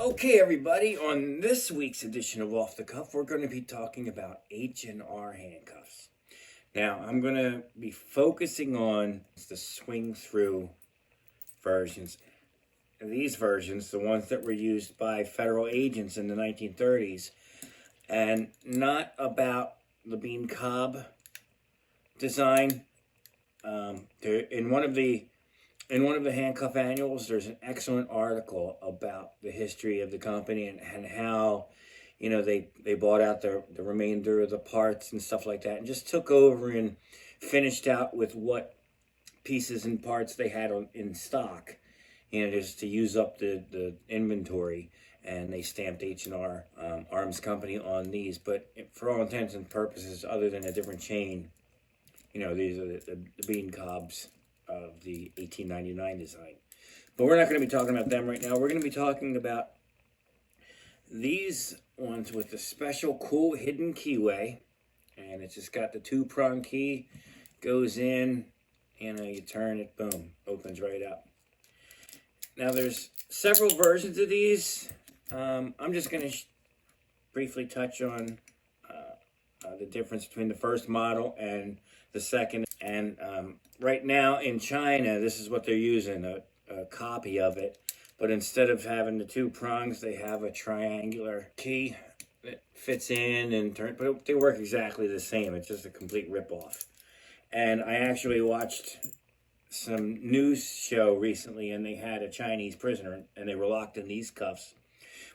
Okay, everybody, on this week's edition of Off the Cuff, we're going to be talking about H&R handcuffs. Now, I'm going to be focusing on the swing-through versions. These versions, the ones that were used by federal agents in the 1930s, and not about the bean cob design. In one of the handcuff annuals, there's an excellent article about the history of the company and how, they bought out the remainder of the parts and stuff like that, and just took over and finished out with what pieces and parts they had in stock, just to use up the inventory. And they stamped H&R Arms Company on these, but for all intents and purposes, other than a different chain, these are the bean cobs of the 1899 design. But we're not going to be talking about them right now. We're going to be talking about these ones with the special cool hidden keyway. And it's just got the two-prong key, goes in, you turn it, boom, opens right up. Now there's several versions of these. I'm just going to briefly touch on the difference between the first model and the second. And right now in China, this is what they're using, a copy of it. But instead of having the two prongs, they have a triangular key that fits in and turns. But they work exactly the same. It's just a complete ripoff. And I actually watched some news show recently, and they had a Chinese prisoner, and they were locked in these cuffs.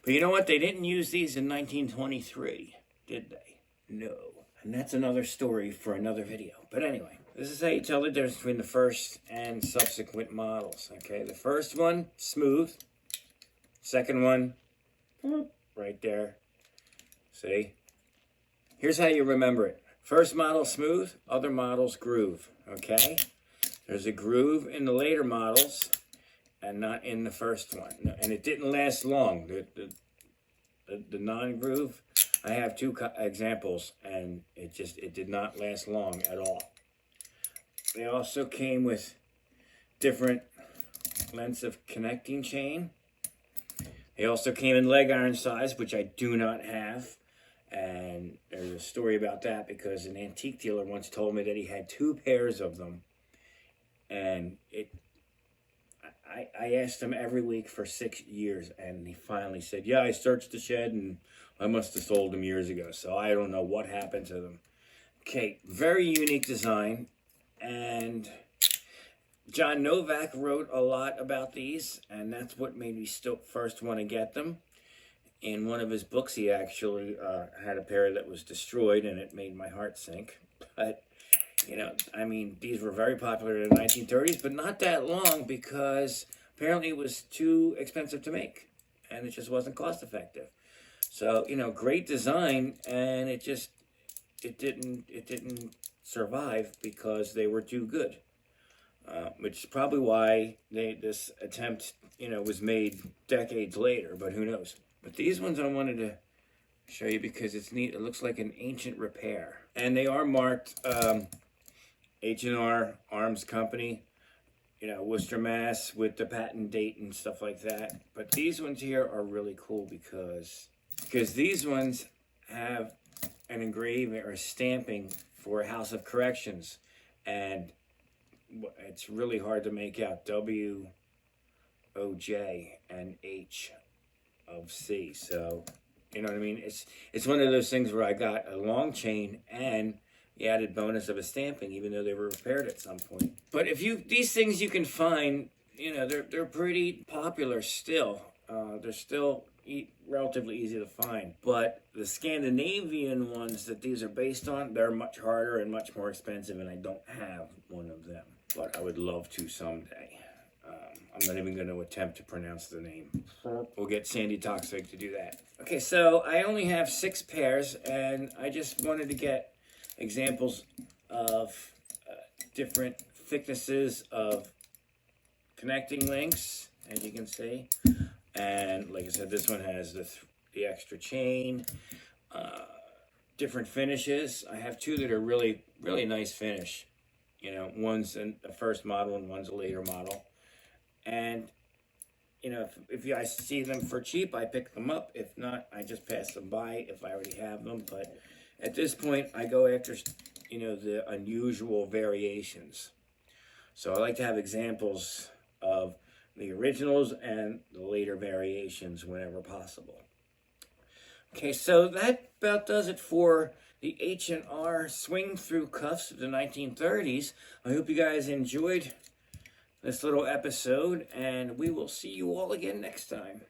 But you know what? They didn't use these in 1923, did they? No. And that's another story for another video. But anyway, this is how you tell the difference between the first and subsequent models. Okay, the first one, smooth. Second one, right there. See? Here's how you remember it. First model, smooth. Other models, groove. Okay? There's a groove in the later models and not in the first one. And it didn't last long. The non-groove, I have two examples, and it did not last long at all. They also came with different lengths of connecting chain. They also came in leg iron size, which I do not have. And there's a story about that because an antique dealer once told me that he had two pairs of them. And I asked him every week for 6 years, and he finally said, yeah, I searched the shed, and I must have sold them years ago, so I don't know what happened to them. Okay, very unique design, and John Novak wrote a lot about these, and that's what made me still first want to get them. In one of his books, he actually had a pair that was destroyed, and it made my heart sink. But these were very popular in the 1930s, but not that long because apparently it was too expensive to make, and it just wasn't cost effective. So, great design, and it didn't survive because they were too good, which is probably why this attempt, was made decades later, but who knows. But these ones I wanted to show you because it's neat. It looks like an ancient repair, and they are marked H&R Arms Company, Worcester, Mass, with the patent date and stuff like that. But these ones here are really cool because these ones have an engraving or stamping for House of Corrections, and it's really hard to make out W, O, J, and H of C. So, you know what I mean? It's one of those things where I got a long chain and the added bonus of a stamping, even though they were repaired at some point. But these things you can find, they're pretty popular still. They're still relatively easy to find. But the Scandinavian ones that these are based on, they're much harder and much more expensive, and I don't have one of them. But I would love to someday. I'm not even going to attempt to pronounce the name. We'll get Sandy Toxic to do that. Okay, so I only have 6 pairs, and I just wanted to get examples of different thicknesses of connecting links, as you can see. And like I said, this one has the extra chain, different finishes. I have 2 that are really, really nice finish. You know, one's a first model and one's a later model. And, you know, if I see them for cheap, I pick them up. If not, I just pass them by if I already have them. But at this point, I go after, you know, the unusual variations. So I like to have examples of the originals and the later variations whenever possible. Okay, so that about does it for the H&R swing through cuffs of the 1930s. I hope you guys enjoyed this little episode, and we will see you all again next time.